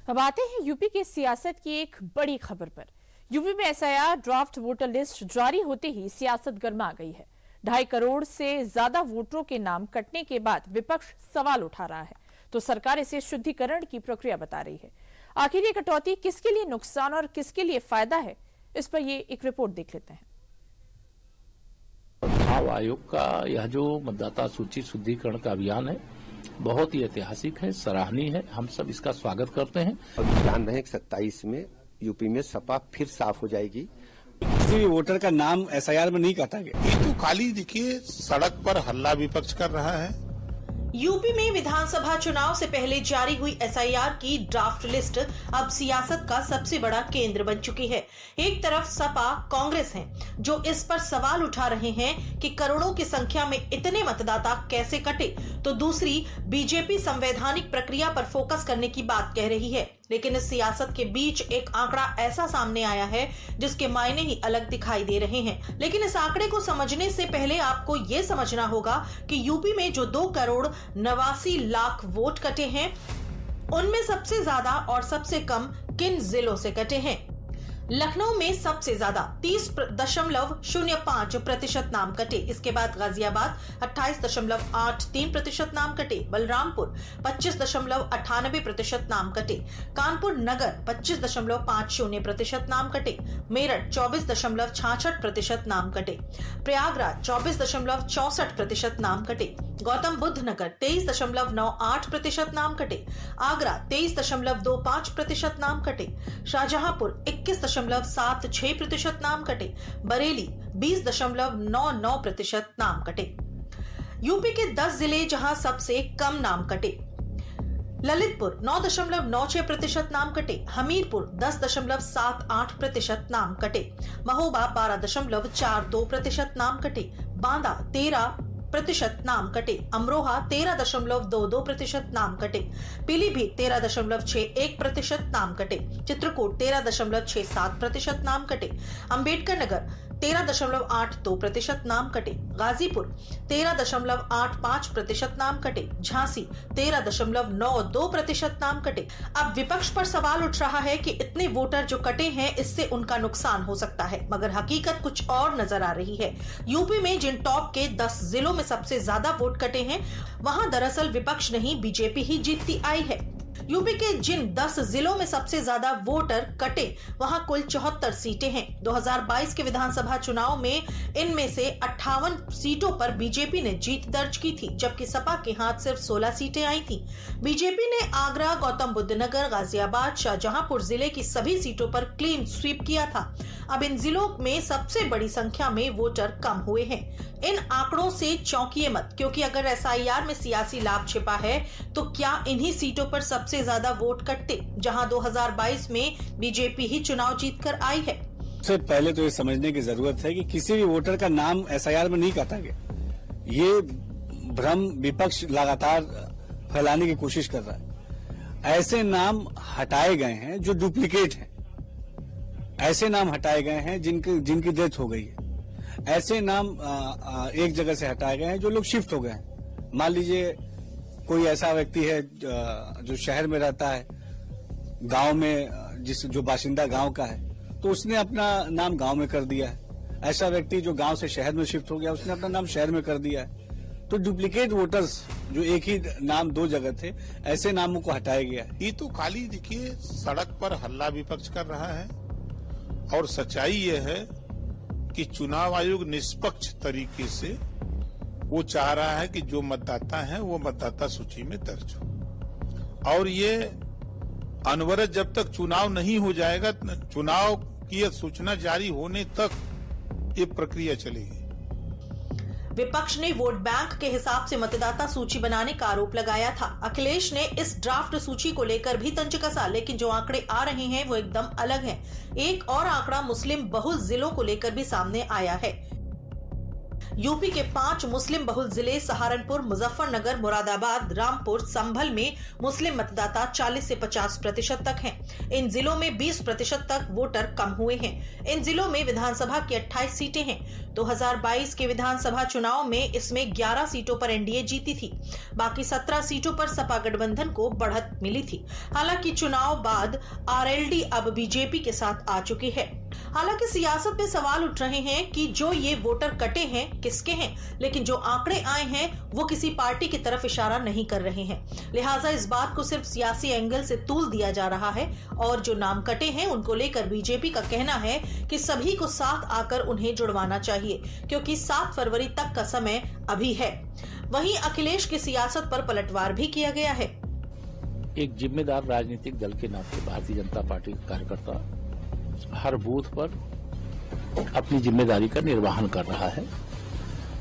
अब आते हैं यूपी के सियासत की एक बड़ी खबर पर। यूपी में एसआईआर ड्राफ्ट वोटर लिस्ट जारी होते ही सियासत गर्मा गई है। 2.5 करोड़ से ज्यादा वोटरों के नाम कटने के बाद विपक्ष सवाल उठा रहा है, तो सरकार इसे शुद्धिकरण की प्रक्रिया बता रही है। आखिर ये कटौती किसके लिए नुकसान और किसके लिए फायदा है, इस पर ये एक रिपोर्ट देख लेते हैं। चुनाव आयोग का यह जो मतदाता सूची शुद्धिकरण का अभियान है बहुत ही ऐतिहासिक है, सराहनीय है। हम सब इसका स्वागत करते हैं। जान रहे हैं कि 27 में यूपी में सपा फिर साफ हो जाएगी। किसी भी वोटर का नाम एसआईआर में नहीं काटा गया। ये तो खाली देखिए सड़क पर हल्ला विपक्ष कर रहा है। यूपी में विधानसभा चुनाव से पहले जारी हुई एसआईआर की ड्राफ्ट लिस्ट अब सियासत का सबसे बड़ा केंद्र बन चुकी है। एक तरफ सपा कांग्रेस हैं, जो इस पर सवाल उठा रहे हैं कि करोड़ों की संख्या में इतने मतदाता कैसे कटे, तो दूसरी बीजेपी संवैधानिक प्रक्रिया पर फोकस करने की बात कह रही है। लेकिन इस सियासत के बीच एक आंकड़ा ऐसा सामने आया है जिसके मायने ही अलग दिखाई दे रहे हैं। लेकिन इस आंकड़े को समझने से पहले आपको ये समझना होगा कि यूपी में जो 2 करोड़ 89 लाख वोट कटे हैं, उनमें सबसे ज्यादा और सबसे कम किन जिलों से कटे हैं। लखनऊ में सबसे ज्यादा 30.05% नाम कटे। इसके बाद गाजियाबाद 28.83% नाम कटे। बलरामपुर 25.98% नाम कटे। कानपुर नगर 25.50% नाम कटे। मेरठ 24.66% नाम कटे। प्रयागराज 24.64% नाम कटे। गौतम बुद्ध नगर 23.98% नाम कटे। आगरा 23.25% नाम कटे। शाहजहांपुर 21.76% नाम कटे। बरेली 20.99% नाम कटे। यूपी के 10 जिले जहां सबसे कम नाम कटे। ललितपुर 9.96% नाम कटे। हमीरपुर 10.78% नाम कटे। महोबा 12.42% नाम कटे। बांदा 13% नाम कटे। अमरोहा 13.22% नाम कटे। पीलीभीत 13.61% नाम कटे। चित्रकूट 13.67% नाम कटे। अंबेडकर नगर 13.82% नाम कटे। गाजीपुर 13.85% नाम कटे। झांसी 13.92% नाम कटे। अब विपक्ष पर सवाल उठ रहा है कि इतने वोटर जो कटे हैं, इससे उनका नुकसान हो सकता है, मगर हकीकत कुछ और नजर आ रही है। यूपी में जिन टॉप के 10 जिलों में सबसे ज्यादा वोट कटे हैं, वहां दरअसल विपक्ष नहीं बीजेपी ही जीतती आई है। यूपी के जिन 10 जिलों में सबसे ज्यादा वोटर कटे, वहां कुल 74 सीटें हैं। 2022 के विधानसभा चुनाव में इनमें से 58 सीटों पर बीजेपी ने जीत दर्ज की थी, जबकि सपा के हाथ सिर्फ 16 सीटें आई थी। बीजेपी ने आगरा, गौतम बुद्ध नगर, गाजियाबाद, शाहजहांपुर जिले की सभी सीटों पर क्लीन स्वीप किया था। अब इन जिलों में सबसे बड़ी संख्या में वोटर कम हुए हैं। इन आंकड़ों से चौंकिए मत, क्योंकि अगर एसआईआर में सियासी लाभ छिपा है, तो क्या इन्हीं सीटों पर सबसे ज्यादा वोट कटते, जहां 2022 में बीजेपी ही चुनाव जीतकर आई है। सबसे पहले तो ये समझने की जरूरत है कि किसी भी वोटर का नाम एसआईआर में नहीं काटा गया। ये भ्रम विपक्ष लगातार फैलाने की कोशिश कर रहा है। ऐसे नाम हटाए गए हैं जो डुप्लीकेट हैं। ऐसे नाम हटाए गए हैं जिनकी डेथ हो गई है। ऐसे नाम एक जगह से हटाए गए हैं जो लोग शिफ्ट हो गए हैं। मान लीजिए कोई ऐसा व्यक्ति है जो शहर में रहता है, गांव में जो बाशिंदा गांव का है, तो उसने अपना नाम गांव में कर दिया है। ऐसा व्यक्ति जो गांव से शहर में शिफ्ट हो गया, उसने अपना नाम शहर में कर दिया है। तो डुप्लीकेट वोटर्स जो एक ही नाम 2 जगह थे, ऐसे नामों को हटाया गया है। ये तो खाली देखिए सड़क पर हल्ला विपक्ष कर रहा है, और सच्चाई ये है कि चुनाव आयोग निष्पक्ष तरीके से वो चाह रहा है कि जो मतदाता हैं वो मतदाता सूची में दर्ज हो, और ये अनवरत जब तक चुनाव नहीं हो जाएगा, चुनाव की सूचना जारी होने तक ये प्रक्रिया चलेगी। विपक्ष ने वोट बैंक के हिसाब से मतदाता सूची बनाने का आरोप लगाया था। अखिलेश ने इस ड्राफ्ट सूची को लेकर भी तंज कसा, लेकिन जो आंकड़े आ रहे हैं वो एकदम अलग हैं। एक और आंकड़ा मुस्लिम बहुल जिलों को लेकर भी सामने आया है। यूपी के 5 मुस्लिम बहुल जिले सहारनपुर, मुजफ्फरनगर, मुरादाबाद, रामपुर, संभल में मुस्लिम मतदाता 40 से 50% तक हैं। इन जिलों में 20% तक वोटर कम हुए हैं। इन जिलों में विधानसभा की 28 सीटें हैं। 2022 के विधानसभा चुनाव में इसमें 11 सीटों पर एनडीए जीती थी। बाकी 17 सीटों पर सपा गठबंधन को बढ़त मिली थी। हालांकि चुनाव बाद आरएलडी अब बीजेपी के साथ आ चुकी है। हालांकि सियासत में सवाल उठ रहे हैं कि जो ये वोटर कटे हैं किसके हैं, लेकिन जो आंकड़े आए हैं वो किसी पार्टी की तरफ इशारा नहीं कर रहे हैं। लिहाजा इस बात को सिर्फ सियासी एंगल से तूल दिया जा रहा है और जो नाम कटे हैं उनको लेकर बीजेपी का कहना है कि सभी को साथ आकर उन्हें जुड़वाना चाहिए, क्योंकि 7 फरवरी तक का समय अभी है। वहीं अखिलेश की सियासत पर पलटवार भी किया गया है। एक जिम्मेदार राजनीतिक दल के नाते भारतीय जनता पार्टी का कार्यकर्ता हर बूथ पर अपनी जिम्मेदारी का निर्वहन कर रहा है।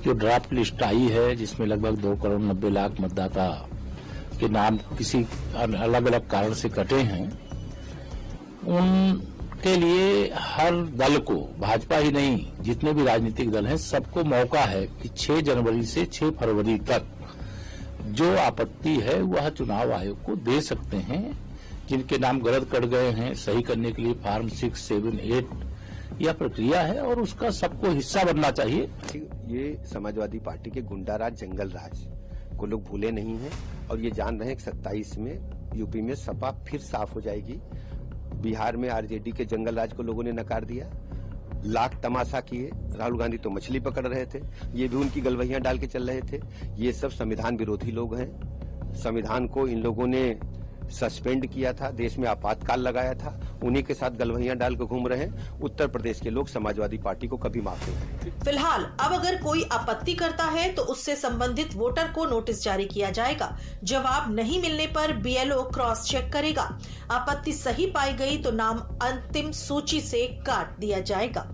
जो ड्राफ्ट लिस्ट आई है जिसमें लगभग 2 करोड़ 90 लाख मतदाता के नाम किसी अलग अलग कारण से कटे हैं, उनके लिए हर दल को, भाजपा ही नहीं जितने भी राजनीतिक दल हैं, सबको मौका है कि 6 जनवरी से 6 फरवरी तक जो आपत्ति है वह चुनाव आयोग को दे सकते हैं। जिनके नाम गलत कट गए हैं सही करने के लिए फॉर्म 6, 7, 8 यह प्रक्रिया है और उसका सबको हिस्सा बनना चाहिए। ये समाजवादी पार्टी के गुंडाराज, जंगल राज को लोग भूले नहीं हैं और ये जान रहे हैं कि 27 में यूपी में सपा फिर साफ हो जाएगी। बिहार में आरजेडी के जंगल राज को लोगों ने नकार दिया, लाख तमाशा किए। राहुल गांधी तो मछली पकड़ रहे थे, ये भी उनकी गलवहियां डाल के चल रहे थे। ये सब संविधान विरोधी लोग हैं। संविधान को इन लोगों ने सस्पेंड किया था, देश में आपातकाल लगाया था, उन्हीं के साथ गलवहियां डाल के घूम रहे हैं। उत्तर प्रदेश के लोग समाजवादी पार्टी को कभी माफ नहीं करेंगे। फिलहाल अब अगर कोई आपत्ति करता है तो उससे संबंधित वोटर को नोटिस जारी किया जाएगा। जवाब नहीं मिलने पर बीएलओ क्रॉस चेक करेगा। आपत्ति सही पाई गई तो नाम अंतिम सूची से काट दिया जाएगा।